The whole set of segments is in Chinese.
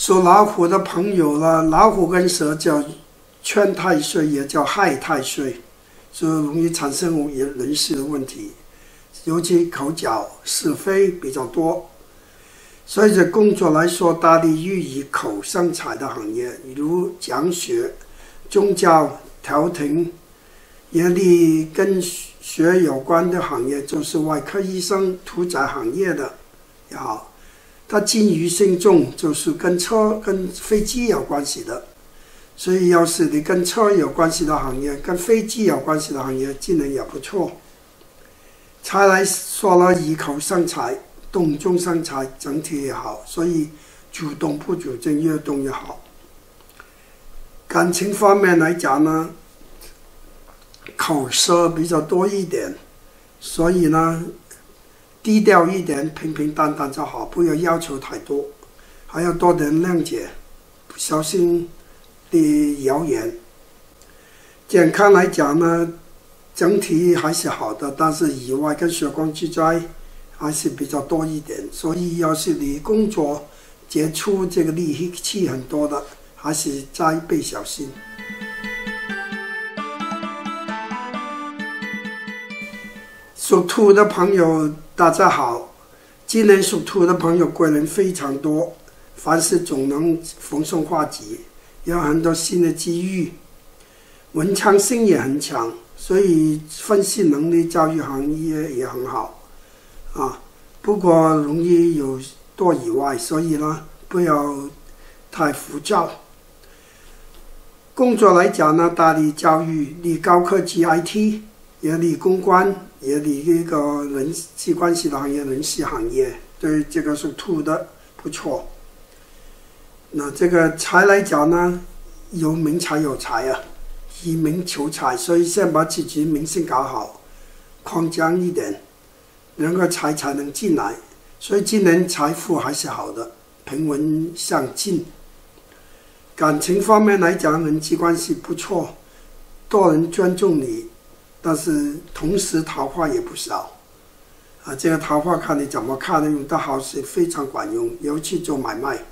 属老虎的朋友呢，老虎跟蛇叫劝太岁，也叫害太岁，就容易产生人事的问题，尤其口角是非比较多。所以，在工作来说，大力于以口生财的行业，如讲学、宗教、调停，也利跟学有关的行业，就是外科医生、屠宰行业的也好。它金鱼性重，就是跟车、跟飞机有关系的。所以，要是你跟车有关系的行业，跟飞机有关系的行业，技能也不错。财来说了，以口生财。动中生财，整体也好，所以主动不主动，越动越好。感情方面来讲呢，口舌比较多一点，所以呢，低调一点，平平淡淡就好，不要要求太多，还要多点谅解，小心的谣言。健康来讲呢，整体还是好的，但是意外跟血光之灾还是比较多一点，所以要是你工作接触这个戾气很多的，还是再备小心。属兔的朋友，大家好。今年属兔的朋友贵人非常多，凡事总能逢凶化吉，有很多新的机遇。文昌星也很强，所以分析能力、教育行业也很好。不过容易有多意外，所以呢，不要太浮躁。工作来讲呢，大力教育、力高科技 IT， 也力公关，也力一个人际关系的行业、人事行业，对这个属兔的不错。那这个财来讲呢，有名才有财啊，以名求财，所以先把自己名声搞好，扩张一点。能够财才能进来，所以今年财富还是好的，平稳向进。感情方面来讲，人际关系不错，多人尊重你，但是同时桃花也不少。这个桃花看你怎么看，用得好是非常管用，尤其做买卖。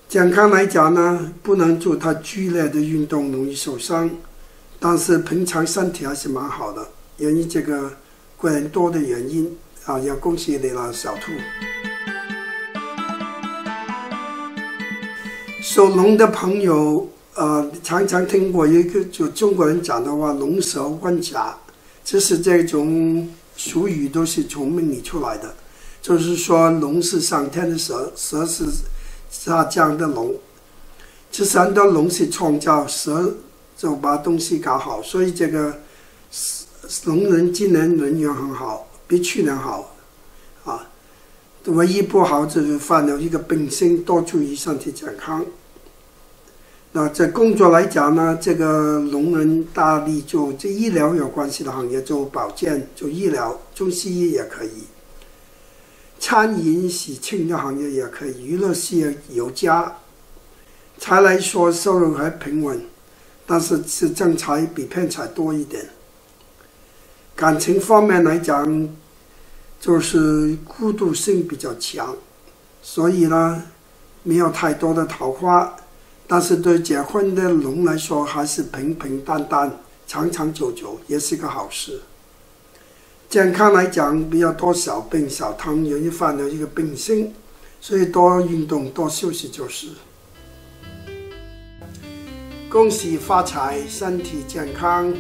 健康来讲呢，不能做太剧烈的运动，容易受伤，但是平常身体还是蛮好的，由于这个贵人多的原因要恭喜你了，小兔。属龙的朋友，常常听过一个就中国人讲的话，龙蛇混杂，其实这种俗语都是从命理出来的，就是说龙是上天的蛇，蛇是下降的龙。其实很多龙是创造，蛇就把东西搞好，所以这个龙人今年人缘很好，比去年好，唯一不好就是犯了一个病星，多注意身体健康。那在工作来讲呢，这个龙人大力做这医疗有关系的行业，做保健、做医疗、中西医也可以，餐饮喜庆的行业也可以，娱乐事业有加。财来说收入还平稳，但是正财比偏财多一点。感情方面来讲，就是孤独性比较强，所以呢，没有太多的桃花。但是对结婚的龙来说，还是平平淡淡、长长久久，也是个好事。健康来讲，比较多小病小疼，容易犯了一个病星，所以多运动、多休息就是。恭喜发财，身体健康。